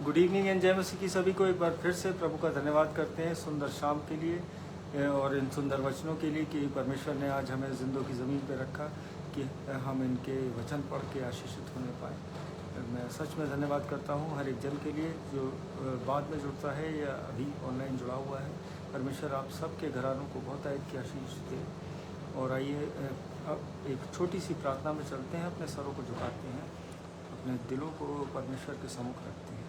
Good evening and जय मसीह की सभी को एक बार फिर से प्रभु का धन्यवाद करते हैं सुंदर शाम के लिए और इन सुंदर वचनों के लिए कि परमेश्वर ने आज हमें जिंदों की ज़मीन पर रखा कि हम इनके वचन पढ़ के आशीषित होने पाए। मैं सच में धन्यवाद करता हूँ हर एक जन के लिए जो बाद में जुड़ता है या अभी ऑनलाइन जुड़ा हुआ है। परमेश्वर आप सबके घरानों को बहुत आयत की आशीष दे। और आइए अब एक छोटी सी प्रार्थना में चलते हैं, अपने सरों को झुकाते हैं, अपने दिलों को परमेश्वर के सम्मुख रखते हैं।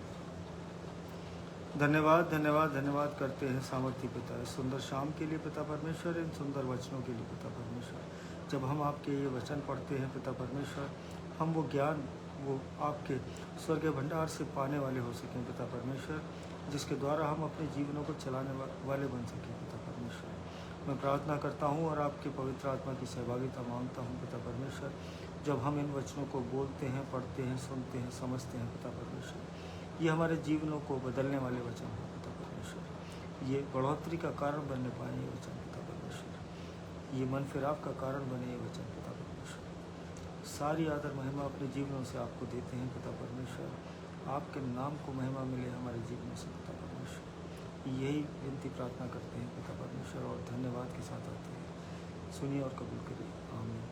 धन्यवाद धन्यवाद धन्यवाद करते हैं सामर्थ्य पिता, इस सुंदर शाम के लिए पिता परमेश्वर, इन सुंदर वचनों के लिए पिता परमेश्वर। जब हम आपके ये वचन पढ़ते हैं पिता परमेश्वर, हम वो ज्ञान वो आपके स्वर्गीय भंडार से पाने वाले हो सकें पिता परमेश्वर, जिसके द्वारा हम अपने जीवनों को चलाने वाले बन सकें पिता परमेश्वर। मैं प्रार्थना करता हूँ और आपके पवित्र आत्मा की सहभागिता मांगता हूँ पिता परमेश्वर। जब हम इन वचनों को बोलते हैं, पढ़ते हैं, सुनते हैं, समझते हैं पिता परमेश्वर, ये हमारे जीवनों को बदलने वाले वचन हैं पिता परमेश्वर। ये बढ़ोतरी का कारण बनने पाए ये वचन पिता परमेश्वर, ये मन फिराव का कारण बने ये वचन पिता परमेश्वर। सारी आदर महिमा अपने जीवनों से आपको देते हैं पिता परमेश्वर। आपके नाम को महिमा मिले हमारे जीवनों से पिता परमेश्वर, यही विनती प्रार्थना करते हैं पिता परमेश्वर और धन्यवाद के साथ आते हैं। सुनिए और कबूल करिए, आमीन।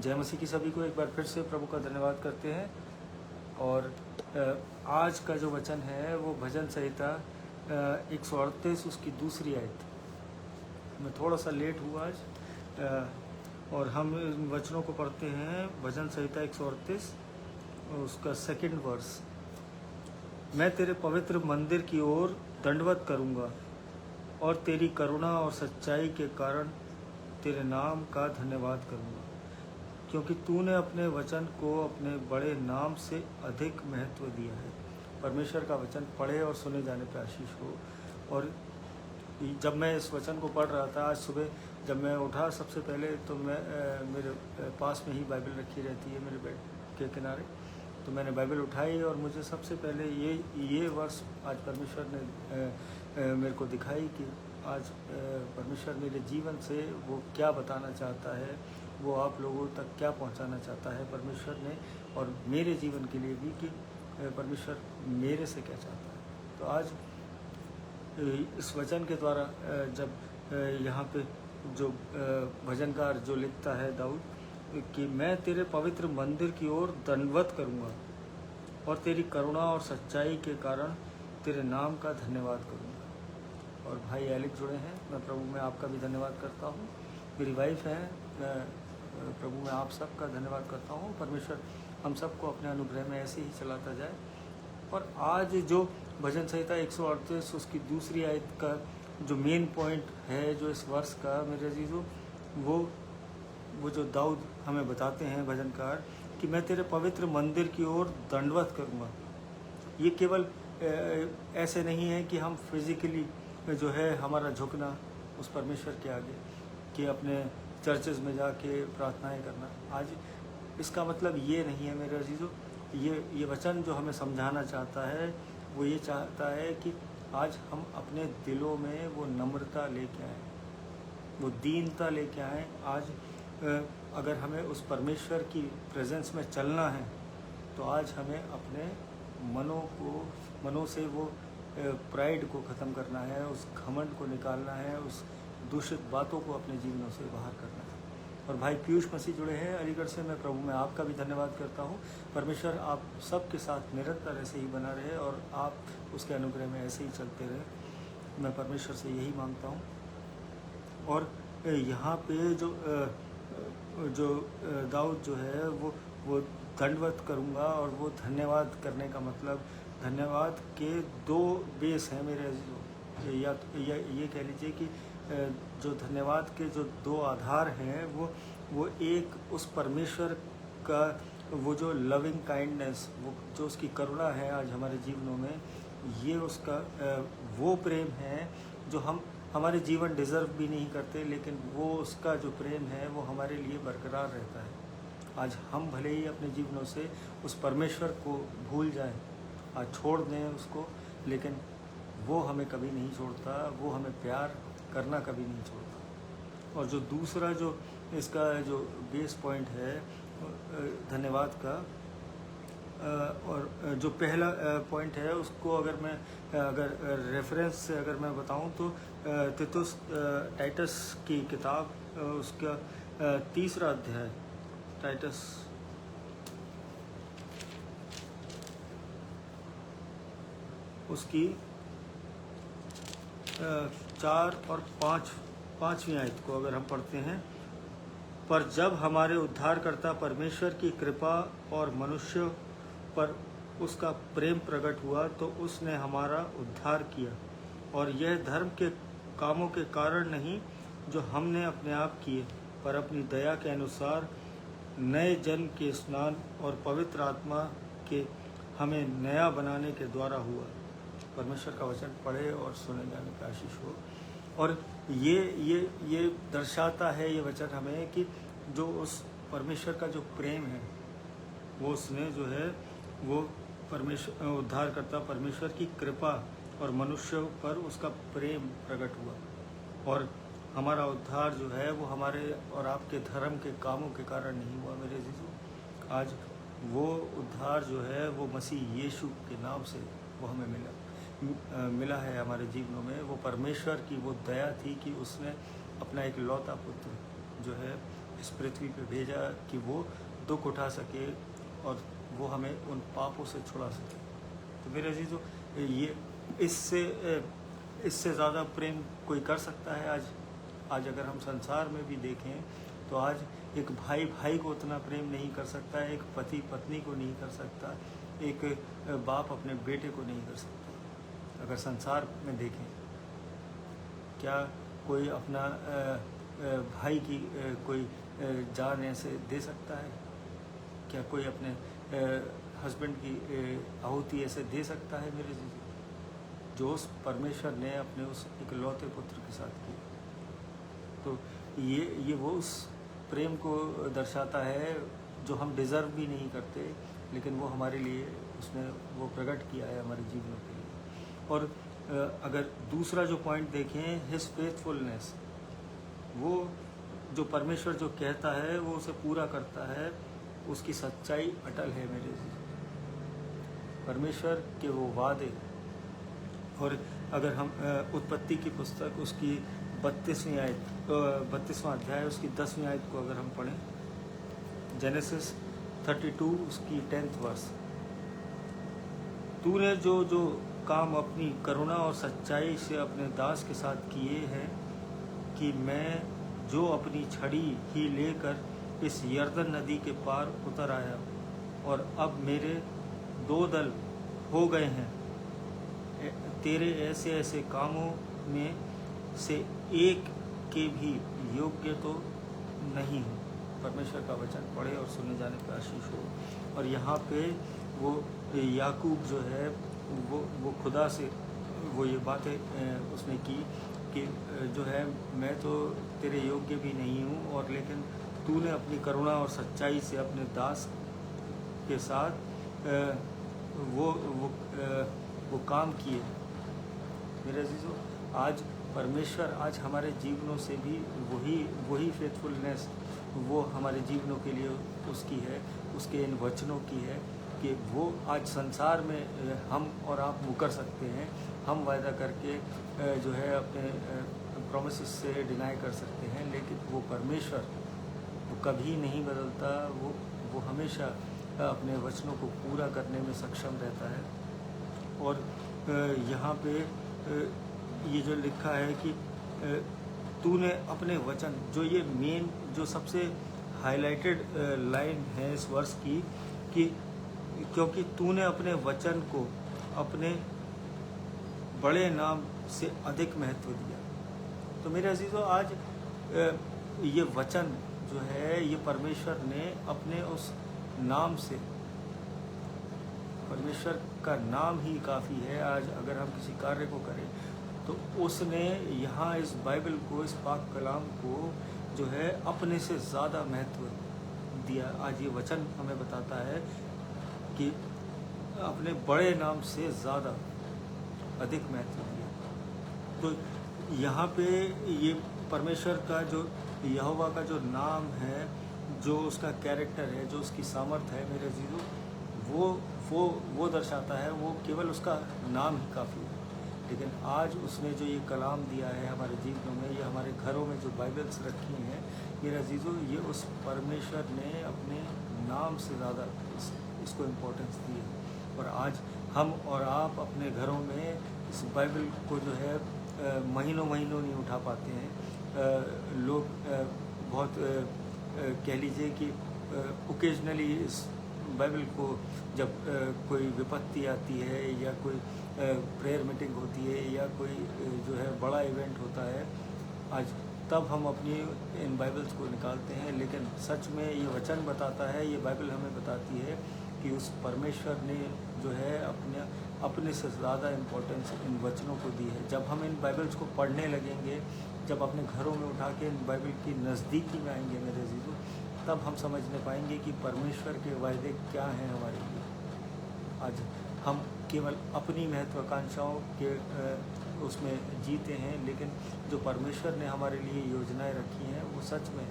जय मसीह की सभी को एक बार फिर से प्रभु का धन्यवाद करते हैं। और आज का जो वचन है वो भजन संहिता 138 उसकी दूसरी आयत। मैं थोड़ा सा लेट हुआ आज और हम इन वचनों को पढ़ते हैं। भजन संहिता 138 उसका सेकंड वर्स। मैं तेरे पवित्र मंदिर की ओर दंडवत करूँगा और तेरी करुणा और सच्चाई के कारण तेरे नाम का धन्यवाद करूँगा, क्योंकि तूने अपने वचन को अपने बड़े नाम से अधिक महत्व दिया है। परमेश्वर का वचन पढ़े और सुने जाने पर आशीष हो। और जब मैं इस वचन को पढ़ रहा था आज सुबह, जब मैं उठा सबसे पहले तो मैं मेरे पास में ही बाइबल रखी रहती है मेरे बेड के किनारे, तो मैंने बाइबल उठाई और मुझे सबसे पहले ये वर्ष आज परमेश्वर ने मेरे को दिखाई कि आज परमेश्वर मेरे जीवन से वो क्या बताना चाहता है, वो आप लोगों तक क्या पहुंचाना चाहता है परमेश्वर ने, और मेरे जीवन के लिए भी कि परमेश्वर मेरे से क्या चाहता है। तो आज इस वचन के द्वारा जब यहाँ पे जो भजनकार जो लिखता है दाऊद कि मैं तेरे पवित्र मंदिर की ओर दंडवत करूँगा और तेरी करुणा और सच्चाई के कारण तेरे नाम का धन्यवाद करूँगा। और भाई एलिक जुड़े हैं, मैं प्रभु में आपका भी धन्यवाद करता हूँ। मेरी वाइफ है, मैं प्रभु में आप सबका धन्यवाद करता हूँ। परमेश्वर हम सबको अपने अनुग्रह में ऐसे ही चलाता जाए। और आज जो भजन संहिता 138 उसकी दूसरी आयत का जो मेन पॉइंट है जो इस वर्ष का मेरे अजीजों, वो जो दाऊद हमें बताते हैं भजनकार कि मैं तेरे पवित्र मंदिर की ओर दंडवत करूँगा। ये केवल ऐसे नहीं है कि हम फिजिकली जो है हमारा झुकना उस परमेश्वर के आगे कि अपने चर्चेज में जाके प्रार्थनाएं करना। आज इसका मतलब ये नहीं है मेरे अजीजों। ये वचन जो हमें समझाना चाहता है वो ये चाहता है कि आज हम अपने दिलों में वो नम्रता लेके आएँ, वो दीनता लेके आएँ। आज अगर हमें उस परमेश्वर की प्रेजेंस में चलना है तो आज हमें अपने मनों से वो प्राइड को ख़त्म करना है, उस घमंड को निकालना है, उस दूषित बातों को अपने जीवनों से बाहर करना है। और भाई पीयूष मसीह जुड़े हैं अलीगढ़ से, मैं प्रभु में आपका भी धन्यवाद करता हूँ। परमेश्वर आप सबके साथ निरंतर ऐसे ही बना रहे और आप उसके अनुग्रह में ऐसे ही चलते रहे, मैं परमेश्वर से यही मांगता हूँ। और यहाँ पे जो दाऊद जो है वो दंडवत करूँगा, और वो धन्यवाद करने का मतलब धन्यवाद के दो बेस हैं मेरे, या ये कह लीजिए कि जो धन्यवाद के जो दो आधार हैं वो एक उस परमेश्वर का वो जो लविंग काइंडनेस, वो जो उसकी करुणा है आज हमारे जीवनों में, ये उसका वो प्रेम है जो हम हमारे जीवन डिज़र्व भी नहीं करते, लेकिन वो उसका जो प्रेम है वो हमारे लिए बरकरार रहता है। आज हम भले ही अपने जीवनों से उस परमेश्वर को भूल जाएं, आज छोड़ दें उसको, लेकिन वो हमें कभी नहीं छोड़ता, वो हमें प्यार करना कभी नहीं छोड़ता। और जो दूसरा जो इसका जो बेस पॉइंट है धन्यवाद का, और जो पहला पॉइंट है उसको अगर मैं अगर रेफरेंस से अगर मैं बताऊं तो तीतुस टाइटस की किताब उसका तीसरा अध्याय, टाइटस उसकी 4 और 5वीं आयत को अगर हम पढ़ते हैं, पर जब हमारे उद्धारकर्ता परमेश्वर की कृपा और मनुष्य पर उसका प्रेम प्रकट हुआ तो उसने हमारा उद्धार किया, और यह धर्म के कामों के कारण नहीं जो हमने अपने आप किए, पर अपनी दया के अनुसार नए जन्म के स्नान और पवित्र आत्मा के हमें नया बनाने के द्वारा हुआ। परमेश्वर का वचन पढ़े और सुने जाने की आशीष हो। और ये दर्शाता है ये वचन हमें कि जो उस परमेश्वर का जो प्रेम है वो उसने जो है वो परमेश्वर उद्धार करता परमेश्वर की कृपा और मनुष्य पर उसका प्रेम प्रकट हुआ, और हमारा उद्धार जो है वो हमारे और आपके धर्म के कामों के कारण नहीं हुआ मेरे अज़ीज़ों। आज वो उद्धार जो है वो मसीह यीशु के नाम से वो हमें मिला है हमारे जीवनों में। वो परमेश्वर की वो दया थी कि उसने अपना एक लौता पुत्र जो है इस पृथ्वी पे भेजा कि वो दुख उठा सके और वो हमें उन पापों से छुड़ा सके। तो मेरे अजीज़ों, ये इससे ज़्यादा प्रेम कोई कर सकता है? आज अगर हम संसार में भी देखें तो आज एक भाई भाई को उतना प्रेम नहीं कर सकता, एक पति पत्नी को नहीं कर सकता, एक बाप अपने बेटे को नहीं कर सकता। अगर संसार में देखें, क्या कोई अपना भाई की कोई जान ऐसे दे सकता है? क्या कोई अपने हस्बैंड की आहुति ऐसे दे सकता है मेरे जी? जो उस परमेश्वर ने अपने उस इकलौते पुत्र के साथ किया। तो ये वो उस प्रेम को दर्शाता है जो हम डिज़र्व भी नहीं करते, लेकिन वो हमारे लिए उसने वो प्रकट किया है हमारे जीवनों के लिए। और अगर दूसरा जो पॉइंट देखें, हिज फेथफुलनेस, वो जो परमेश्वर जो कहता है वो उसे पूरा करता है, उसकी सच्चाई अटल है मेरे जी। परमेश्वर के वो वादे। और अगर हम उत्पत्ति की पुस्तक उसकी 32वीं आयत 32वां अध्याय उसकी 10वीं आयत को अगर हम पढ़ें, जेनेसिस 32 उसकी 10th वर्स, तूने जो जो काम अपनी करुणा और सच्चाई से अपने दास के साथ किए हैं, कि मैं जो अपनी छड़ी ही लेकर इस यर्दन नदी के पार उतर आया, और अब मेरे 2 दल हो गए हैं, तेरे ऐसे ऐसे कामों में से एक के भी योग्य तो नहीं हूँ। परमेश्वर का वचन पढ़े और सुने जाने की आशीष हो। और यहाँ पे वो याकूब जो है वो खुदा से वो ये बातें उसने की कि जो है मैं तो तेरे योग्य भी नहीं हूँ, और लेकिन तूने अपनी करुणा और सच्चाई से अपने दास के साथ वो काम किए। मेरे अजीज़ों, आज परमेश्वर आज हमारे जीवनों से भी वही फेथफुलनेस वो हमारे जीवनों के लिए उसकी है, उसके इन वचनों की है कि वो आज संसार में हम और आप मुकर सकते हैं, हम वायदा करके जो है अपने प्रॉमिसेस से डिनाई कर सकते हैं, लेकिन वो परमेश्वर वो कभी नहीं बदलता, वो हमेशा अपने वचनों को पूरा करने में सक्षम रहता है। और यहाँ पे ये जो लिखा है कि तूने अपने वचन, जो ये मेन जो सबसे हाईलाइटेड लाइन है इस वर्ष की, कि क्योंकि तूने अपने वचन को अपने बड़े नाम से अधिक महत्व दिया। तो मेरे अजीज़ों, आज ये वचन जो है ये परमेश्वर ने अपने उस नाम से, परमेश्वर का नाम ही काफ़ी है। आज अगर हम किसी कार्य को करें तो उसने यहाँ इस बाइबल को, इस पाक कलाम को जो है अपने से ज़्यादा महत्व दिया। आज ये वचन हमें बताता है कि अपने बड़े नाम से ज़्यादा अधिक महत्व दिया। तो यहाँ पे ये परमेश्वर का जो यहोवा का जो नाम है, जो उसका कैरेक्टर है, जो उसकी सामर्थ है मेरे अजीज़ों, वो दर्शाता है, वो केवल उसका नाम ही काफ़ी है। लेकिन आज उसने जो ये कलाम दिया है हमारे जीवनों में, ये हमारे घरों में जो बाइबल्स रखी हैं, मेरा अजीज़ों, ये उस परमेश्वर ने अपने नाम से ज़्यादा इसको इम्पोर्टेंस दी है। और आज हम और आप अपने घरों में इस बाइबल को जो है महीनों नहीं उठा पाते हैं। लोग बहुत कह लीजिए कि ओकेजनली इस बाइबल को जब कोई विपत्ति आती है या कोई प्रेयर मीटिंग होती है या कोई जो है बड़ा इवेंट होता है, आज तब हम अपनी इन बाइबल्स को निकालते हैं। लेकिन सच में ये वचन बताता है, ये बाइबल हमें बताती है कि उस परमेश्वर ने जो है अपने से ज़्यादा इम्पोर्टेंस इन वचनों को दी है। जब हम इन बाइबल्स को पढ़ने लगेंगे, जब अपने घरों में उठा के इन बाइबल की नज़दीकी में आएंगे मेरे अजीज़ों, तब हम समझने पाएंगे कि परमेश्वर के वायदे क्या हैं हमारे लिए। आज हम केवल अपनी महत्वाकांक्षाओं के उसमें जीते हैं, लेकिन जो परमेश्वर ने हमारे लिए योजनाएं रखी हैं वो सच में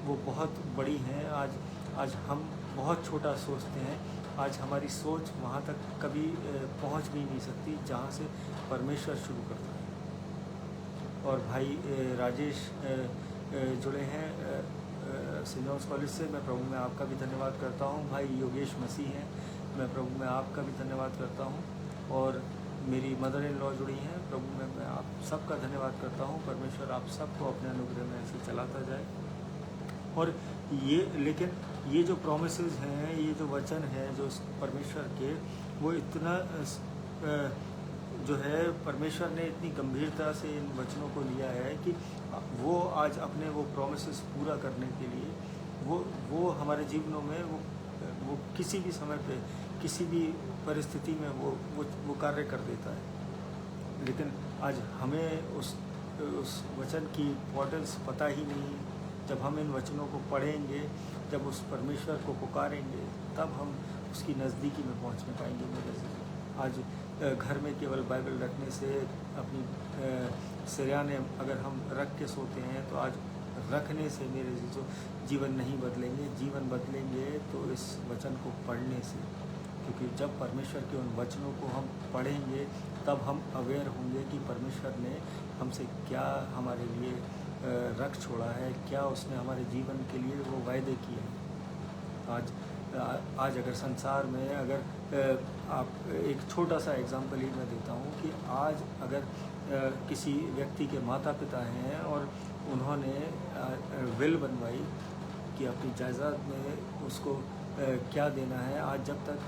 वो बहुत बड़ी हैं। आज हम बहुत छोटा सोचते हैं। आज हमारी सोच वहाँ तक कभी पहुँच भी नहीं सकती जहाँ से परमेश्वर शुरू करता है। और भाई राजेश जुड़े हैं सेंट जॉन्स कॉलेज से, मैं प्रभु में आपका भी धन्यवाद करता हूँ। भाई योगेश मसीह हैं, मैं प्रभु में आपका भी धन्यवाद करता हूँ। और मेरी मदर इन लॉ जुड़ी हैं, प्रभु में मैं आप सबका धन्यवाद करता हूँ। परमेश्वर आप सबको अपने अनुग्रह में ऐसे चलाता जाए। और लेकिन ये जो प्रोमिसेस हैं, ये जो वचन है जो परमेश्वर के, वो इतना जो है परमेश्वर ने इतनी गंभीरता से इन वचनों को लिया है कि वो आज अपने वो प्रोमिसेस पूरा करने के लिए वो हमारे जीवनों में वो किसी भी समय पे, किसी भी परिस्थिति में वो कार्य कर देता है। लेकिन आज हमें उस वचन की इम्पोर्टेंस पता ही नहीं। जब हम इन वचनों को पढ़ेंगे, जब उस परमेश्वर को पुकारेंगे, तब हम उसकी नज़दीकी में पहुंचने पाएंगे मेरे से। आज घर में केवल बाइबल रखने से, अपनी सिरयाने अगर हम रख के सोते हैं, तो आज रखने से मेरे जो जीवन नहीं बदलेंगे। जीवन बदलेंगे तो इस वचन को पढ़ने से, क्योंकि जब परमेश्वर के उन वचनों को हम पढ़ेंगे, तब हम अवेयर होंगे कि परमेश्वर ने हमसे क्या हमारे लिए रख छोड़ा है, क्या उसने हमारे जीवन के लिए वो वायदे किए हैं। आज अगर संसार में अगर आप एक छोटा सा एग्जांपल ही मैं देता हूँ कि आज अगर किसी व्यक्ति के माता पिता हैं और उन्होंने विल बनवाई कि अपनी जायदाद में उसको क्या देना है, आज जब तक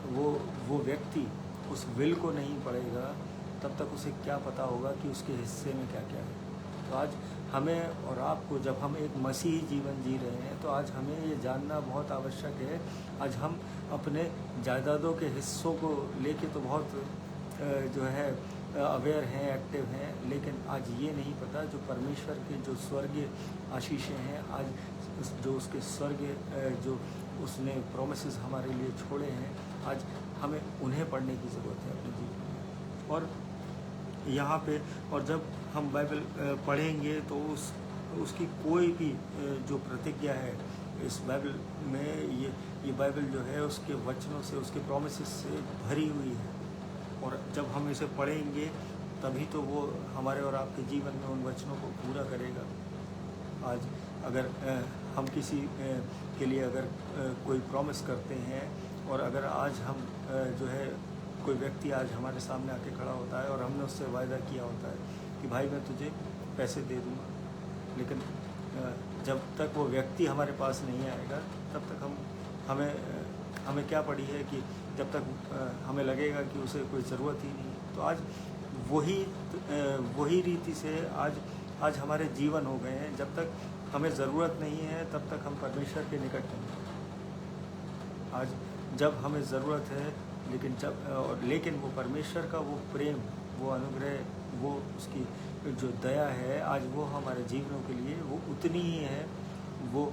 वो व्यक्ति उस विल को नहीं पढ़ेगा, तब तक उसे क्या पता होगा कि उसके हिस्से में क्या क्या है। तो आज हमें और आपको, जब हम एक मसीही जीवन जी रहे हैं, तो आज हमें ये जानना बहुत आवश्यक है। आज हम अपने जायदादों के हिस्सों को लेके तो बहुत जो है अवेयर हैं, एक्टिव हैं, लेकिन आज ये नहीं पता जो परमेश्वर के जो स्वर्गीय आशीषें हैं, आज जो उसके स्वर्गीय जो उसने प्रोमिसेस हमारे लिए छोड़े हैं, आज हमें उन्हें पढ़ने की ज़रूरत है अपने जीवन में। और यहाँ पे और जब हम बाइबल पढ़ेंगे तो उसकी कोई भी जो प्रतिज्ञा है इस बाइबल में, ये बाइबल जो है उसके वचनों से, उसके प्रोमिसेस से भरी हुई है। और जब हम इसे पढ़ेंगे तभी तो वो हमारे और आपके जीवन में उन वचनों को पूरा करेगा। आज अगर हम किसी के लिए अगर कोई प्रॉमिस करते हैं, और अगर आज हम जो है कोई व्यक्ति आज हमारे सामने आके खड़ा होता है और हमने उससे वायदा किया होता है कि भाई मैं तुझे पैसे दे दूँगा, लेकिन जब तक वो व्यक्ति हमारे पास नहीं आएगा, तब तक हमें क्या पड़ी है कि जब तक हमें लगेगा कि उसे कोई ज़रूरत ही नहीं। तो आज वही रीति से आज हमारे जीवन हो गए हैं। जब तक हमें ज़रूरत नहीं है, तब तक हम परमेश्वर के निकट नहीं। आज जब हमें ज़रूरत है, लेकिन वो परमेश्वर का वो प्रेम, वो अनुग्रह, वो उसकी जो दया है, आज वो हमारे जीवनों के लिए वो उतनी ही है। वो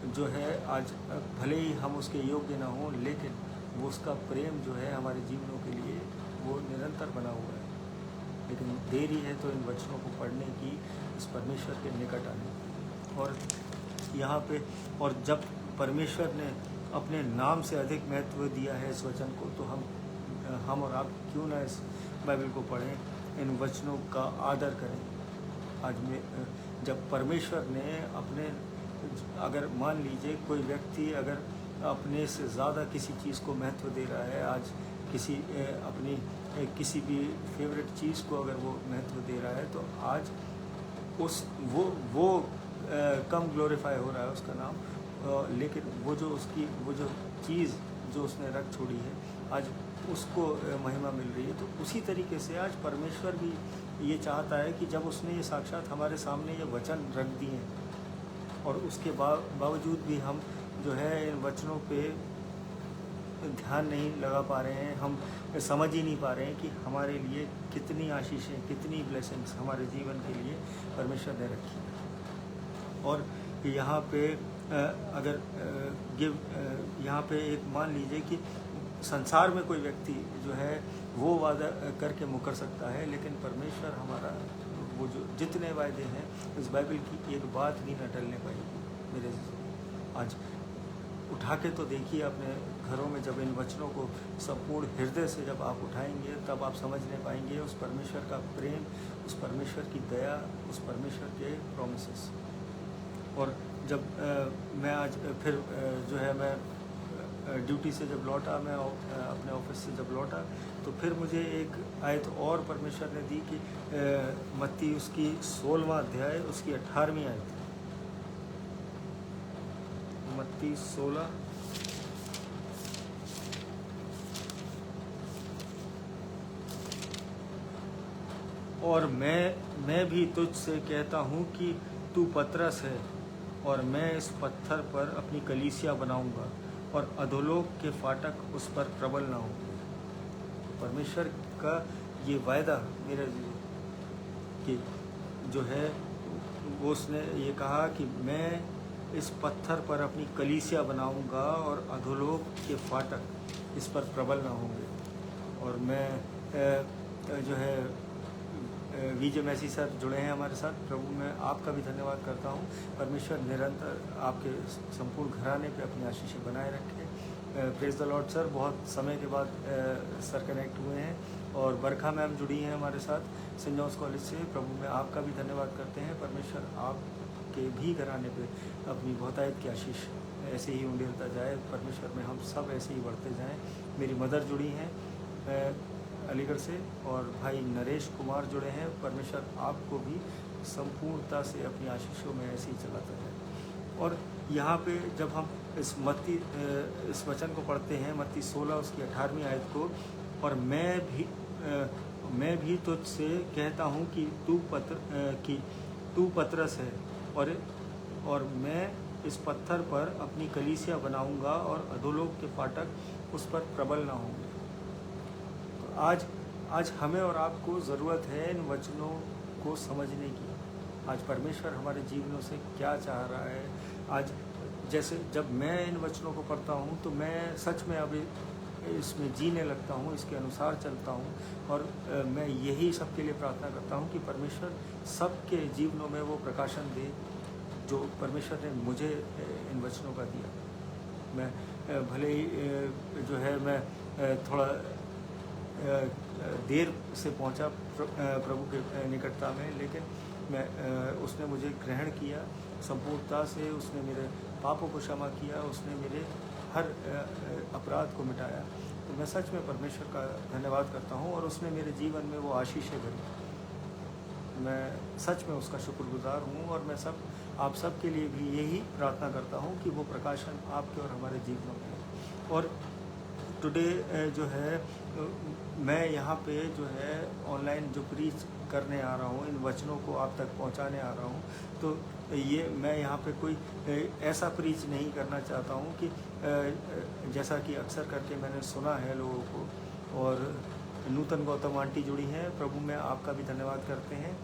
जो है आज भले ही हम उसके योग्य ना हों, लेकिन वो उसका प्रेम जो है हमारे जीवनों के लिए वो निरंतर बना हुआ है। लेकिन देरी है तो इन वचनों को पढ़ने की, इस परमेश्वर के निकट आने की। और यहाँ पे, और जब परमेश्वर ने अपने नाम से अधिक महत्व दिया है इस वचन को, तो हम और आप क्यों ना इस बाइबल को पढ़ें, इन वचनों का आदर करें। आज में जब परमेश्वर ने अपने, अगर मान लीजिए कोई व्यक्ति अगर अपने से ज़्यादा किसी चीज़ को महत्व दे रहा है, आज किसी अपनी किसी भी फेवरेट चीज़ को अगर वो महत्व दे रहा है, तो आज उस वो कम ग्लोरीफाई हो रहा है उसका नाम, लेकिन वो जो चीज़ जो उसने रख छोड़ी है, आज उसको महिमा मिल रही है। तो उसी तरीके से आज परमेश्वर भी ये चाहता है कि जब उसने ये साक्षात हमारे सामने ये वचन रख दिए और उसके बावजूद भी हम जो है इन वचनों पे ध्यान नहीं लगा पा रहे हैं, हम समझ ही नहीं पा रहे हैं कि हमारे लिए कितनी आशीषें, कितनी ब्लेसिंग्स हमारे जीवन के लिए परमेश्वर ने रखी है। और यहाँ पे अगर यहाँ पे एक मान लीजिए कि संसार में कोई व्यक्ति जो है वो वादा करके मुकर सकता है, लेकिन परमेश्वर हमारा वो जो जितने वायदे हैं, इस बाइबल की एक बात भी न टलने पाएगी। मेरे आज उठा के तो देखिए अपने घरों में, जब इन वचनों को संपूर्ण हृदय से जब आप उठाएंगे, तब आप समझने पाएंगे उस परमेश्वर का प्रेम, उस परमेश्वर की दया, उस परमेश्वर के प्रॉमिसेस। और जब मैं आज फिर जो है मैं ड्यूटी से जब लौटा, मैं अपने ऑफिस से जब लौटा, तो फिर मुझे एक आयत और परमेश्वर ने दी कि मत्ती उसकी 16वां अध्याय उसकी 18वीं आयत, मत्ती 16 और मैं भी तुझसे कहता हूँ कि तू पतरस है, और मैं इस पत्थर पर अपनी कलीसिया बनाऊंगा, और अधोलोक के फाटक उस पर प्रबल ना होंगे। परमेश्वर का ये वायदा मेरे कि जो है वो उसने ये कहा कि मैं इस पत्थर पर अपनी कलीसिया बनाऊंगा और अधोलोक के फाटक इस पर प्रबल ना होंगे। और मैं जो है विजय मैसी सर जुड़े हैं हमारे साथ, प्रभु मैं आपका भी धन्यवाद करता हूँ। परमेश्वर निरंतर आपके संपूर्ण घराने पे अपनी आशीषें बनाए रखे। प्रेज द लॉर्ड सर, बहुत समय के बाद सर कनेक्ट हुए हैं। और बरखा मैम जुड़ी हैं हमारे साथ सेंट जॉन्स कॉलेज से, प्रभु में आपका भी धन्यवाद करते हैं। परमेश्वर आपके भी घराने पे अपनी बहुतायत की आशीष ऐसे ही उंडेलता जाए। परमेश्वर में हम सब ऐसे ही बढ़ते जाएं। मेरी मदर जुड़ी हैं अलीगढ़ से, और भाई नरेश कुमार जुड़े हैं। परमेश्वर आपको भी संपूर्णता से अपनी आशीषों में ऐसे ही चलाता जाए। और यहाँ पे जब हम इस वचन को पढ़ते हैं, मत्ती 16 उसकी 18वीं आयत को, और मैं भी तुझसे कहता हूँ कि तू पतरस है, और मैं इस पत्थर पर अपनी कलीसिया बनाऊंगा, और अधोलोक के फाटक उस पर प्रबल ना होंगे। तो आज हमें और आपको ज़रूरत है इन वचनों को समझने की। आज परमेश्वर हमारे जीवनों से क्या चाह रहा है। आज जैसे जब मैं इन वचनों को पढ़ता हूँ, तो मैं सच में अभी इसमें जीने लगता हूँ, इसके अनुसार चलता हूँ। और मैं यही सबके लिए प्रार्थना करता हूँ कि परमेश्वर सबके जीवनों में वो प्रकाशन दे जो परमेश्वर ने मुझे इन वचनों का दिया। मैं भले ही जो है मैं थोड़ा देर से पहुंचा प्रभु के निकटता में, लेकिन मैं उसने मुझे ग्रहण किया संपूर्णता से। उसने मेरे पापों को क्षमा किया, उसने मेरे हर अपराध को मिटाया। तो मैं सच में परमेश्वर का धन्यवाद करता हूं, और उसने मेरे जीवन में वो आशीषें भरी। मैं सच में उसका शुक्रगुजार हूं, और मैं आप सब के लिए भी यही प्रार्थना करता हूं कि वो प्रकाशन आपके और हमारे जीवनों में हो। और टुडे जो है मैं यहाँ पे जो है ऑनलाइन जो प्रीच करने आ रहा हूँ, इन वचनों को आप तक पहुँचाने आ रहा हूँ, तो ये मैं यहाँ पे कोई ऐसा प्रीच नहीं करना चाहता हूँ कि जैसा कि अक्सर करके मैंने सुना है लोगों को। और नूतन गौतम आंटी जुड़ी हैं, प्रभु में आपका भी धन्यवाद करते हैं।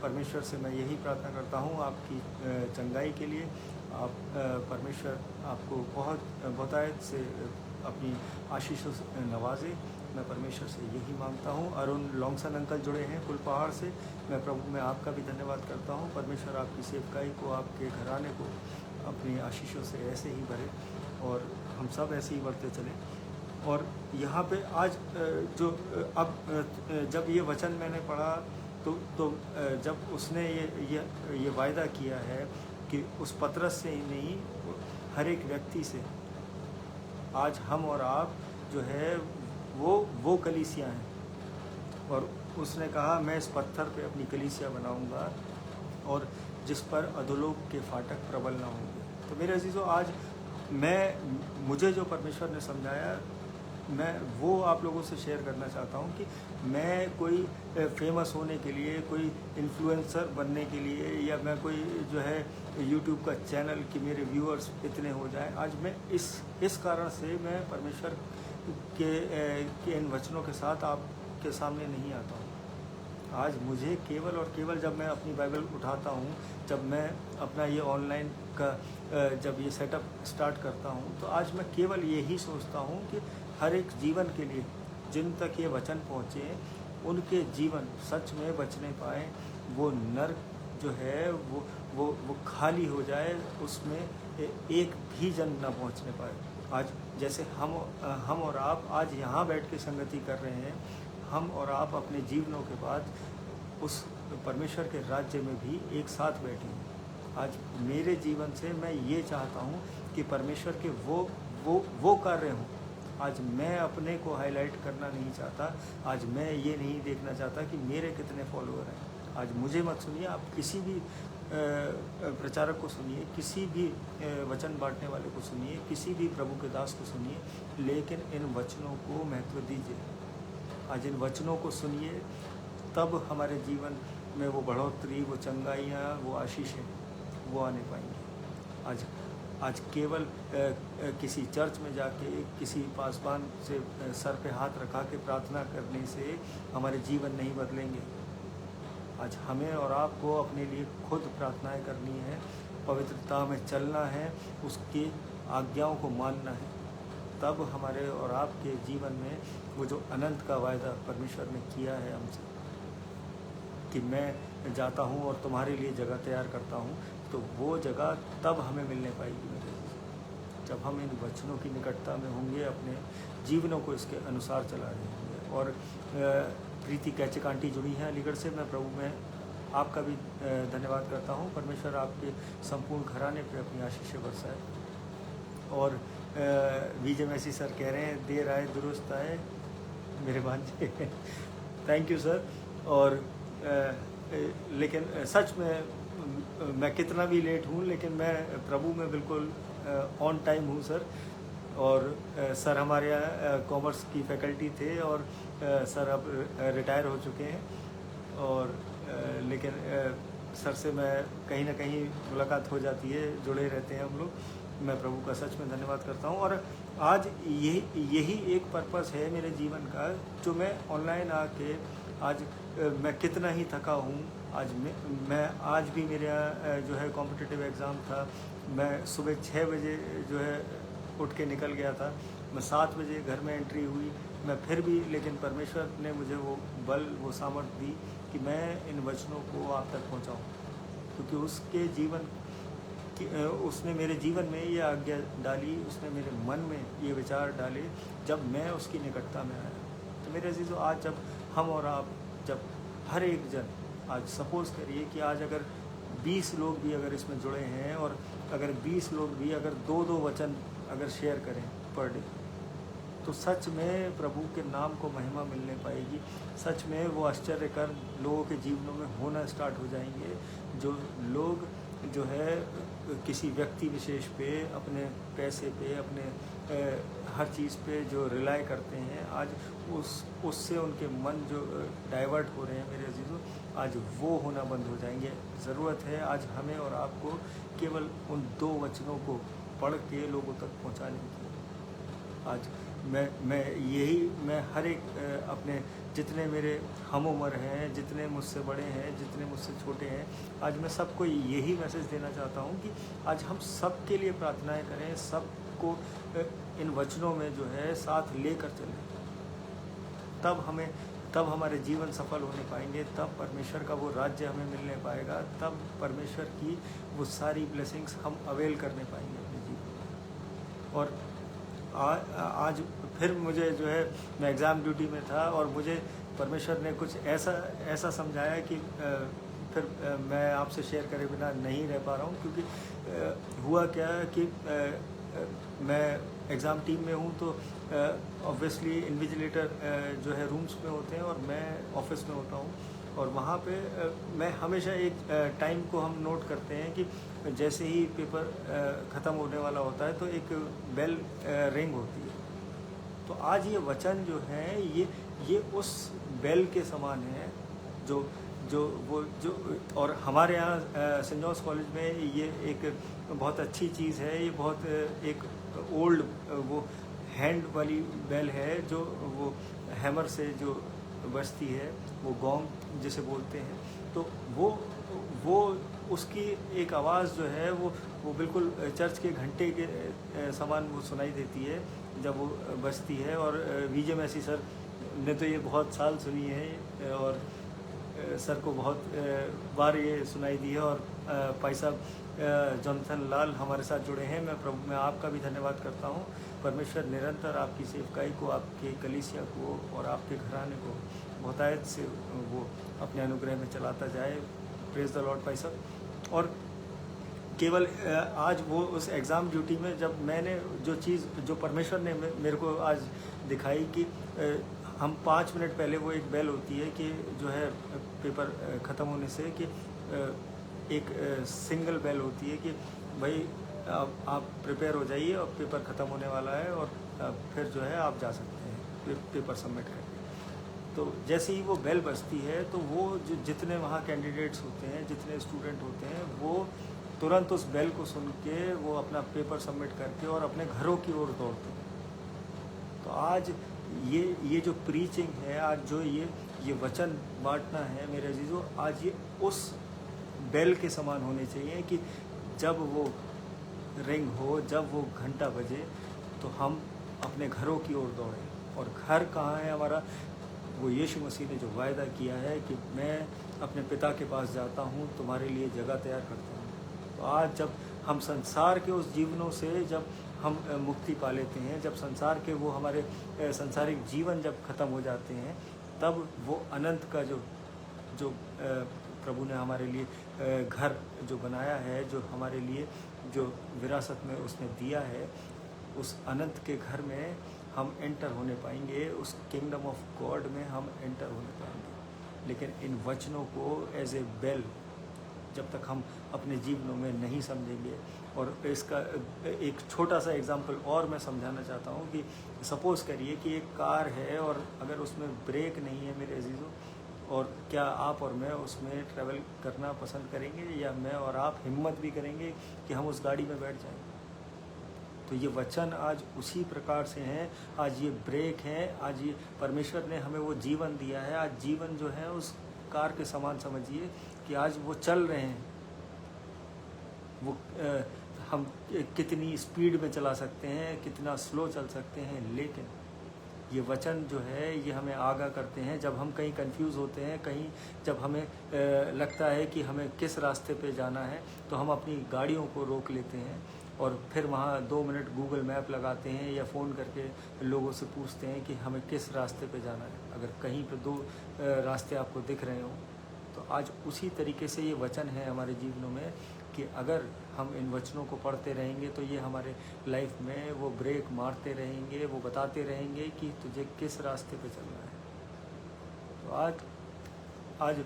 परमेश्वर से मैं यही प्रार्थना करता हूँ आपकी चंगाई के लिए। आप परमेश्वर आपको बहुतायत से अपनी आशीषों से नवाजे। मैं परमेश्वर से यही मांगता हूँ। अरुण लॉन्गसन अंकल जुड़े हैं कुल पहाड़ से, मैं प्रभु में आपका भी धन्यवाद करता हूँ। परमेश्वर आपकी सेवकाई को, आपके घराने को अपनी आशीषों से ऐसे ही भरे। और हम सब ऐसे ही बढ़ते चले। और यहाँ पे आज अब जब ये वचन मैंने पढ़ा तो जब उसने ये वायदा किया है कि उस पतरस से ही नहीं, हर एक व्यक्ति से आज हम और आप जो है वो कलीसिया हैं। और उसने कहा मैं इस पत्थर पे अपनी कलीसिया बनाऊंगा और जिस पर अधोलोक के फाटक प्रबल ना होंगे। तो मेरे अजीज़ों, आज मुझे जो परमेश्वर ने समझाया, मैं वो आप लोगों से शेयर करना चाहता हूँ कि मैं कोई फेमस होने के लिए, कोई इन्फ्लुएंसर बनने के लिए, या मैं कोई जो है यूट्यूब का चैनल कि मेरे व्यूअर्स इतने हो जाएं, आज मैं इस कारण से मैं परमेश्वर के इन वचनों के साथ आपके सामने नहीं आता हूँ। आज मुझे केवल और केवल जब मैं अपनी बाइबल उठाता हूँ, जब मैं अपना ये ऑनलाइन का जब ये सेटअप स्टार्ट करता हूँ, तो आज मैं केवल यही सोचता हूँ कि हर एक जीवन के लिए जिन तक ये वचन पहुँचे, उनके जीवन सच में बचने पाए, वो नर्क जो है वो खाली हो जाए, उसमें एक भी जन न पहुँचने पाए। आज जैसे हम और आप आज यहाँ बैठ के संगति कर रहे हैं, हम और आप अपने जीवनों के बाद उस परमेश्वर के राज्य में भी एक साथ बैठे हैं। आज मेरे जीवन से मैं ये चाहता हूँ कि परमेश्वर के वो कार्य हों। आज मैं अपने को हाईलाइट करना नहीं चाहता, आज मैं ये नहीं देखना चाहता कि मेरे कितने फॉलोअर हैं। आज मुझे मत सुनिए, आप किसी भी प्रचारक को सुनिए, किसी भी वचन बांटने वाले को सुनिए, किसी भी प्रभु के दास को सुनिए, लेकिन इन वचनों को महत्व दीजिए। आज इन वचनों को सुनिए, तब हमारे जीवन में वो बढ़ोतरी, वो चंगाइयाँ, वो आशीषें वो आने पाएंगी। आज केवल किसी चर्च में जाके किसी पासवान से सर पे हाथ रखा के प्रार्थना करने से हमारे जीवन नहीं बदलेंगे। आज हमें और आपको अपने लिए खुद प्रार्थनाएं करनी है, पवित्रता में चलना है, उसकी आज्ञाओं को मानना है, तब हमारे और आपके जीवन में वो जो अनंत का वायदा परमेश्वर ने किया है हमसे कि मैं जाता हूँ और तुम्हारे लिए जगह तैयार करता हूँ, तो वो जगह तब हमें मिलने पाएगी मेरे, जब हम इन वचनों की निकटता में होंगे, अपने जीवनों को इसके अनुसार चला रहे होंगे। और प्रीति कैचिक आंटी जुड़ी हैं अलीगढ़ से, मैं प्रभु में आपका भी धन्यवाद करता हूँ। परमेश्वर आपके संपूर्ण घराने पे अपनी आशीष बरसाए। और विजय मैसी सर कह रहे हैं देर आए दुरुस्त आए मेरे भांजे। Thank you sir. और लेकिन सच में मैं कितना भी लेट हूँ, लेकिन मैं प्रभु में बिल्कुल ऑन टाइम हूँ सर। और सर हमारे यहाँ कॉमर्स की फैकल्टी थे और सर अब रिटायर हो चुके हैं। और लेकिन सर से मैं कहीं ना कहीं मुलाकात हो जाती है, जुड़े रहते हैं हम लोग। मैं प्रभु का सच में धन्यवाद करता हूँ। और आज यही एक पर्पस है मेरे जीवन का, जो मैं ऑनलाइन आके आज मैं कितना ही थका हूँ। आज मैं आज भी मेरे यहाँ जो है कॉम्पिटिटिव एग्ज़ाम था। मैं सुबह 6 बजे जो है उठ के निकल गया था, मैं 7 बजे घर में एंट्री हुई। मैं फिर भी, लेकिन परमेश्वर ने मुझे वो बल, वो सामर्थ्य दी कि मैं इन वचनों को आप तक पहुँचाऊँ, क्योंकि उसके जीवन उसने मेरे जीवन में ये आज्ञा डाली, उसने मेरे मन में ये विचार डाले जब मैं उसकी निकटता में आया। तो मेरे अजीज़ों, आज जब हम और आप, जब हर एक जन, आज सपोज़ करिए कि आज अगर 20 लोग भी अगर इसमें जुड़े हैं, और अगर 20 लोग भी अगर 2-2 वचन अगर शेयर करें पर डे, तो सच में प्रभु के नाम को महिमा मिलने पाएगी। सच में वो आश्चर्य कर लोगों के जीवनों में होना स्टार्ट हो जाएंगे। जो लोग जो है किसी व्यक्ति विशेष पे, अपने पैसे पे, अपने हर चीज़ पे जो रिलाई करते हैं, आज उससे उनके मन जो डाइवर्ट हो रहे हैं मेरे अजीज़ों, आज वो होना बंद हो जाएंगे। ज़रूरत है आज हमें और आपको केवल उन 2 वचनों को पढ़ के लोगों तक पहुंचाने की। आज मैं हर एक अपने जितने मेरे हम उम्र हैं, जितने मुझसे बड़े हैं, जितने मुझसे छोटे हैं, आज मैं सबको यही मैसेज देना चाहता हूँ कि आज हम सब के लिए प्रार्थनाएं करें, सबको इन वचनों में जो है साथ लेकर चलें। तब हमारे जीवन सफल होने पाएंगे, तब परमेश्वर का वो राज्य हमें मिलने पाएगा, तब परमेश्वर की वो सारी ब्लेसिंग्स हम अवेल करने पाएंगे अपने जीवन में। और आज फिर मुझे जो है, मैं एग्ज़ाम ड्यूटी में था और मुझे परमेश्वर ने कुछ ऐसा समझाया कि फिर मैं आपसे शेयर करे बिना नहीं रह पा रहा हूँ, क्योंकि हुआ क्या कि मैं एग्ज़ाम टीम में हूँ, तो ऑब्वियसली इन्विजिलेटर जो है रूम्स में होते हैं और मैं ऑफिस में होता हूँ। और वहाँ पे मैं हमेशा एक टाइम को हम नोट करते हैं कि जैसे ही पेपर ख़त्म होने वाला होता है तो एक बेल रिंग होती है। तो आज ये वचन जो है ये उस बेल के समान है, जो और हमारे यहाँ सेंट जॉन्स कॉलेज में ये एक बहुत अच्छी चीज़ है। ये बहुत एक ओल्ड वो हैंड वाली बेल है, जो वो हैमर से जो बजती है, वो गोंग जिसे बोलते हैं। तो वो उसकी एक आवाज़ जो है वो बिल्कुल चर्च के घंटे के समान वो सुनाई देती है जब वो बजती है। और वीजे मैसी सर ने तो ये बहुत साल सुनी है और सर को बहुत बार ये सुनाई दी है। और भाई साहब जॉनथन लाल हमारे साथ जुड़े हैं। मैं आपका भी धन्यवाद करता हूँ। परमेश्वर निरंतर आपकी सेवकाई को, आपके कलीसिया को और आपके घराने को बहुतायत से वो अपने अनुग्रह में चलाता जाए। प्रेज द लॉर्ड भाई साहब। और केवल आज वो उस एग्ज़ाम ड्यूटी में जब मैंने जो चीज़ जो परमेश्वर ने मेरे को आज दिखाई कि हम 5 मिनट पहले वो एक बेल होती है कि जो है पेपर ख़त्म होने से कि एक सिंगल बेल होती है कि भाई आप प्रिपेयर हो जाइए और पेपर ख़त्म होने वाला है और फिर जो है आप जा सकते हैं पेपर सबमिट करके। तो जैसे ही वो बेल बजती है तो वो जितने वहाँ कैंडिडेट्स होते हैं, जितने स्टूडेंट होते हैं, वो तुरंत उस बेल को सुन के वो अपना पेपर सबमिट करके और अपने घरों की ओर दौड़ते हैं। तो आज ये जो प्रीचिंग है, आज जो ये वचन बांटना है मेरे अजीजों, आज ये उस बेल के समान होने चाहिए कि जब वो रिंग हो, जब वो घंटा बजे, तो हम अपने घरों की ओर दौड़ें। और घर कहाँ है हमारा? वो यीशु मसीह ने जो वायदा किया है कि मैं अपने पिता के पास जाता हूँ, तुम्हारे लिए जगह तैयार करता हूँ। तो आज जब हम संसार के उस जीवनों से जब हम मुक्ति पा लेते हैं, जब संसार के वो हमारे संसारिक जीवन जब ख़त्म हो जाते हैं, तब वो अनंत का जो प्रभु ने हमारे लिए घर जो बनाया है, जो हमारे लिए जो विरासत में उसने दिया है, उस अनंत के घर में हम एंटर होने पाएंगे। उस किंगडम ऑफ गॉड में हम एंटर होने पाएंगे। लेकिन इन वचनों को एज ए बेल जब तक हम अपने जीवनों में नहीं समझेंगे। और इसका एक छोटा सा एग्जांपल और मैं समझाना चाहता हूँ कि सपोज़ करिए कि एक कार है और अगर उसमें ब्रेक नहीं है मेरे अजीज़ों, और क्या आप और मैं उसमें ट्रैवल करना पसंद करेंगे, या मैं और आप हिम्मत भी करेंगे कि हम उस गाड़ी में बैठ जाएं? तो ये वचन आज उसी प्रकार से हैं। आज ये ब्रेक हैं। आज ये परमेश्वर ने हमें वो जीवन दिया है। आज जीवन जो है उस कार के समान समझिए कि आज वो चल रहे हैं। वो हम कितनी स्पीड में चला सकते हैं, कितना स्लो चल सकते हैं, लेकिन ये वचन जो है ये हमें आगाह करते हैं। जब हम कहीं कंफ्यूज होते हैं, कहीं जब हमें लगता है कि हमें किस रास्ते पे जाना है, तो हम अपनी गाड़ियों को रोक लेते हैं और फिर वहाँ 2 मिनट गूगल मैप लगाते हैं या फ़ोन करके लोगों से पूछते हैं कि हमें किस रास्ते पे जाना है। अगर कहीं पे 2 रास्ते आपको दिख रहे हों, तो आज उसी तरीके से ये वचन है हमारे जीवनों में कि अगर हम इन वचनों को पढ़ते रहेंगे तो ये हमारे लाइफ में वो ब्रेक मारते रहेंगे, वो बताते रहेंगे कि तुझे किस रास्ते पे चलना है। तो आज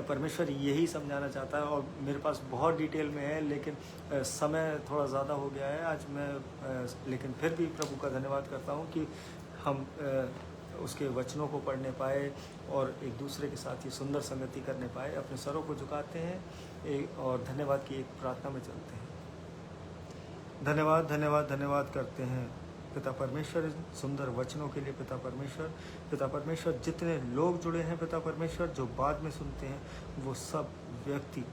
परमेश्वर यही समझाना चाहता है। और मेरे पास बहुत डिटेल में है, लेकिन समय थोड़ा ज़्यादा हो गया है आज। मैं लेकिन फिर भी प्रभु का धन्यवाद करता हूँ कि हम उसके वचनों को पढ़ने पाए और एक दूसरे के साथ ये सुंदर संगति करने पाए। अपने सरों को झुकाते हैं और धन्यवाद की एक प्रार्थना में चलते हैं। धन्यवाद धन्यवाद धन्यवाद करते हैं पिता परमेश्वर सुंदर वचनों के लिए। पिता परमेश्वर जितने लोग जुड़े हैं पिता परमेश्वर, जो बाद में सुनते हैं, वो सब व्यक्ति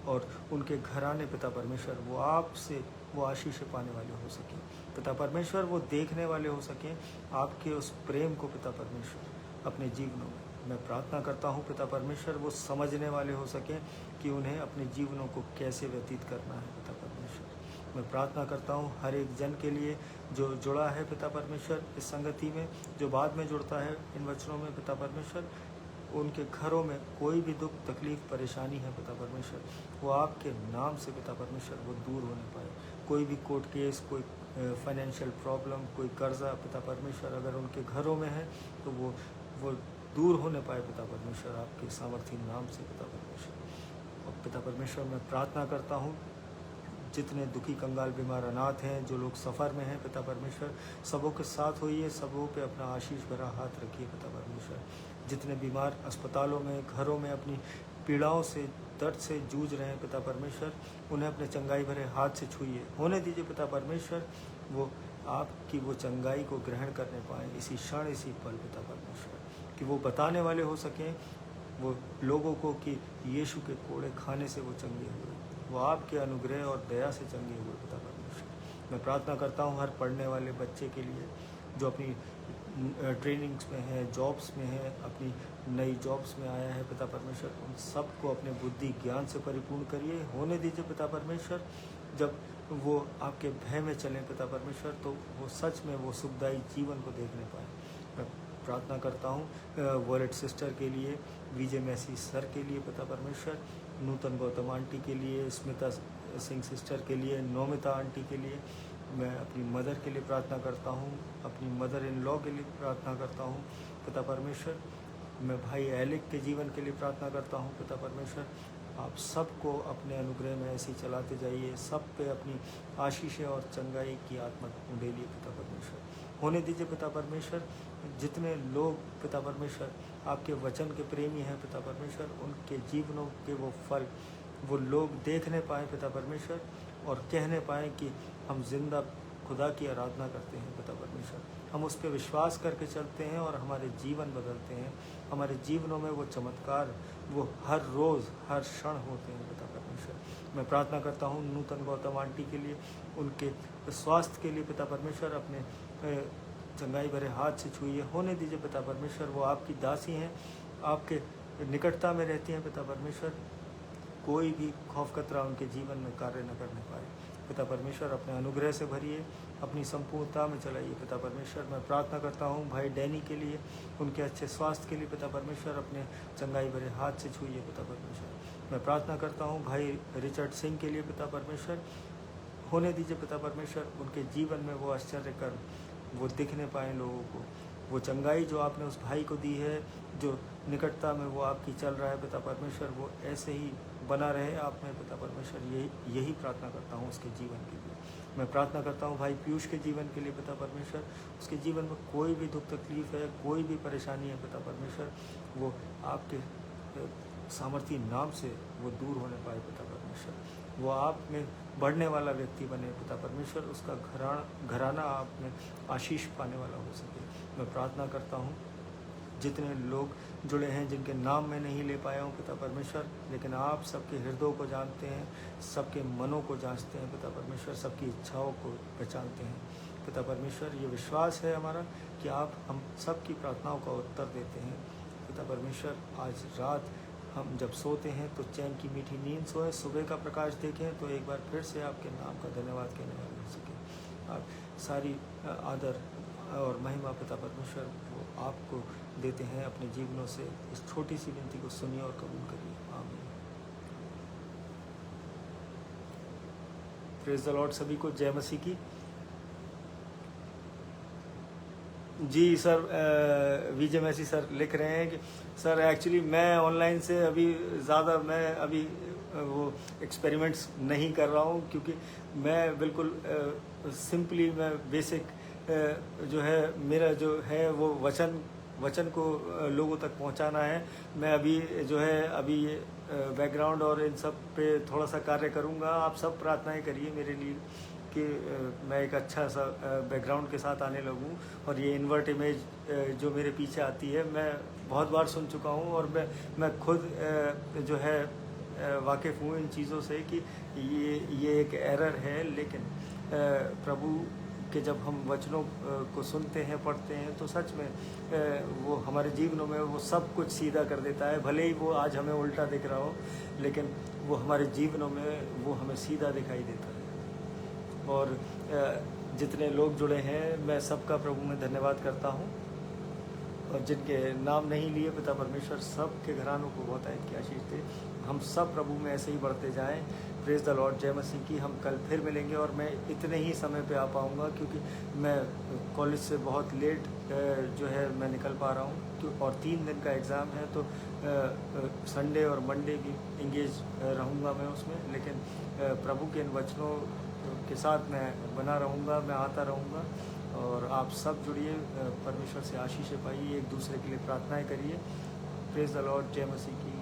और उनके घराने पिता परमेश्वर वो आपसे वो आशीष पाने वाले हो सकें पिता परमेश्वर, वो देखने वाले हो सकें आपके उस प्रेम को पिता परमेश्वर अपने जीवनों में। मैं प्रार्थना करता हूँ पिता परमेश्वर वो समझने वाले हो सकें कि उन्हें अपने जीवनों को कैसे व्यतीत करना है पिता परमेश्वर। मैं प्रार्थना करता हूँ हर एक जन के लिए जो जुड़ा है पिता परमेश्वर इस संगति में, जो बाद में जुड़ता है इन वचनों में पिता परमेश्वर, उनके घरों में कोई भी दुख तकलीफ परेशानी है पिता परमेश्वर, वो आपके नाम से पिता परमेश्वर वो दूर होने पाए। कोई भी कोर्ट केस, कोई फाइनेंशियल प्रॉब्लम, कोई कर्जा पिता परमेश्वर अगर उनके घरों में है तो वो दूर होने पाए पिता परमेश्वर, आपके सामर्थी नाम से पिता परमेश्वर। और पिता परमेश्वर मैं प्रार्थना करता हूँ जितने दुखी कंगाल बीमार अनाथ हैं, जो लोग सफ़र में हैं पिता परमेश्वर, सबों के साथ होइए, सबों पे अपना आशीष भरा हाथ रखिए पिता परमेश्वर। जितने बीमार अस्पतालों में, घरों में अपनी पीड़ाओं से, दर्द से जूझ रहे हैं पिता परमेश्वर, उन्हें अपने चंगाई भरे हाथ से छूइए, होने दीजिए पिता परमेश्वर वो आपकी वो चंगाई को ग्रहण करने पाएँ इसी क्षण, इसी पल पिता परमेश्वर, कि वो बताने वाले हो सकें वो लोगों को कि यीशु के कोड़े खाने से वो चंगे हुए, वो आपके अनुग्रह और दया से चंगे हुए पिता परमेश्वर। मैं प्रार्थना करता हूँ हर पढ़ने वाले बच्चे के लिए जो अपनी ट्रेनिंग्स में है, जॉब्स में है, अपनी नई जॉब्स में आया है पिता परमेश्वर, उन सबको अपने बुद्धि ज्ञान से परिपूर्ण करिए, होने दीजिए पिता परमेश्वर। जब वो आपके भय में चलें पिता परमेश्वर तो वो सच में वो सुखदायी जीवन को देखने पाए। मैं प्रार्थना करता हूँ वॉलेट सिस्टर के लिए, विजय मैसी सर के लिए पिता परमेश्वर, नूतन गौतम आंटी के लिए, स्मिता सिंह सिस्टर के लिए, नौमिता आंटी के लिए, मैं अपनी मदर के लिए प्रार्थना करता हूँ, अपनी मदर इन लॉ के लिए प्रार्थना करता हूँ पिता परमेश्वर। मैं भाई एलिक के जीवन के लिए प्रार्थना करता हूँ पिता परमेश्वर। आप सबको अपने अनुग्रह में ऐसे ही चलाते जाइए, सब पे अपनी आशीषें और चंगाई की आत्मा उंडेलिए पिता परमेश्वर, होने दीजिए पिता परमेश्वर। जितने लोग पिता परमेश्वर आपके वचन के प्रेमी हैं पिता परमेश्वर, उनके जीवनों के वो फल वो लोग देखने पाएँ पिता परमेश्वर और कहने पाएँ कि हम जिंदा खुदा की आराधना करते हैं पिता परमेश्वर, हम उस पर विश्वास करके चलते हैं और हमारे जीवन बदलते हैं, हमारे जीवनों में वो चमत्कार वो हर रोज़ हर क्षण होते हैं पिता परमेश्वर। मैं प्रार्थना करता हूँ नूतन गौतम आंटी के लिए, उनके स्वास्थ्य के लिए पिता परमेश्वर, अपने चंगाई भरे हाथ से छूइए, होने दीजिए पिता परमेश्वर। वो आपकी दासी हैं, आपके निकटता में रहती हैं पिता परमेश्वर, कोई भी खौफ खतरा उनके जीवन में कार्य न करने पाए पिता परमेश्वर। अपने अनुग्रह से भरिए, अपनी संपूर्णता में चलाइए पिता परमेश्वर। मैं प्रार्थना करता हूँ भाई डैनी के लिए, उनके अच्छे स्वास्थ्य के लिए पिता परमेश्वर, अपने चंगाई भरे हाथ से छूइए पिता परमेश्वर। मैं प्रार्थना करता हूँ भाई रिचर्ड सिंह के लिए पिता परमेश्वर, होने दीजिए पिता परमेश्वर, उनके जीवन में वो आश्चर्य कर वो दिखने पाएँ लोगों को, वो चंगाई जो आपने उस भाई को दी है, जो निकटता में वो आपकी चल रहा है पिता परमेश्वर, वो ऐसे ही बना रहे आप में पिता परमेश्वर, यही प्रार्थना करता हूँ उसके जीवन के लिए। मैं प्रार्थना करता हूँ भाई पीयूष के जीवन के लिए पिता परमेश्वर, उसके जीवन में कोई भी दुख तकलीफ है, कोई भी परेशानी है पिता परमेश्वर, वो आपके सामर्थी नाम से वो दूर होने पाए पिता परमेश्वर, वो आप में बढ़ने वाला व्यक्ति बने पिता परमेश्वर, उसका घराना आप में आशीष पाने वाला हो सके। मैं प्रार्थना करता हूँ जितने लोग जुड़े हैं जिनके नाम मैं नहीं ले पाया हूँ पिता परमेश्वर, लेकिन आप सबके हृदयों को जानते हैं, सबके मनों को जांचते हैं पिता परमेश्वर, सबकी इच्छाओं को पहचानते हैं पिता परमेश्वर। ये विश्वास है हमारा कि आप हम सबकी प्रार्थनाओं का उत्तर देते हैं पिता परमेश्वर। आज रात हम जब सोते हैं तो चैन की मीठी नींद सोएं, सुबह का प्रकाश देखें तो एक बार फिर से आपके नाम का धन्यवाद कहने वाले हो सके। आप सारी आदर और महिमा पिता परमेश्वर वो आपको देते हैं अपने जीवनों से। इस छोटी सी विनती को सुनिए और कबूल करिए, आमीन। प्रेज द लॉर्ड, सभी को जय मसीह की। जी सर, विजय मैसी सर लिख रहे हैं कि सर एक्चुअली मैं ऑनलाइन से अभी ज़्यादा मैं अभी वो एक्सपेरिमेंट्स नहीं कर रहा हूँ, क्योंकि मैं बिल्कुल सिंपली मैं बेसिक जो है मेरा जो है वो वचन को लोगों तक पहुंचाना है। मैं अभी जो है अभी बैकग्राउंड और इन सब पे थोड़ा सा कार्य करूंगा। आप सब प्रार्थनाएं करिए मेरे लिए कि मैं एक अच्छा सा बैकग्राउंड के साथ आने लगूं। और ये इन्वर्ट इमेज जो मेरे पीछे आती है मैं बहुत बार सुन चुका हूं और मैं खुद जो है वाकिफ़ हूँ इन चीज़ों से कि ये एक एरर है। लेकिन प्रभु कि जब हम वचनों को सुनते हैं, पढ़ते हैं, तो सच में वो हमारे जीवनों में वो सब कुछ सीधा कर देता है। भले ही वो आज हमें उल्टा दिख रहा हो, लेकिन वो हमारे जीवनों में वो हमें सीधा दिखाई देता है। और जितने लोग जुड़े हैं मैं सबका प्रभु में धन्यवाद करता हूँ, और जिनके नाम नहीं लिए पिता परमेश्वर सब के घरानों को बहुत आयत की आशीष दे। हम सब प्रभु में ऐसे ही बढ़ते जाएं। प्रेज द लॉर्ड, जय मसीह की। हम कल फिर मिलेंगे, और मैं इतने ही समय पे आ पाऊँगा क्योंकि मैं कॉलेज से बहुत लेट जो है मैं निकल पा रहा हूँ, और 3 दिन का एग्ज़ाम है, तो संडे और मंडे भी इंगेज रहूँगा मैं उसमें। लेकिन प्रभु के इन वचनों के साथ मैं बना रहूँगा, मैं आता रहूँगा। और आप सब जुड़िए, परमेश्वर से आशीष पाइए, एक दूसरे के लिए प्रार्थनाएं करिए। प्रेज द लॉर्ड, जय मसीह की।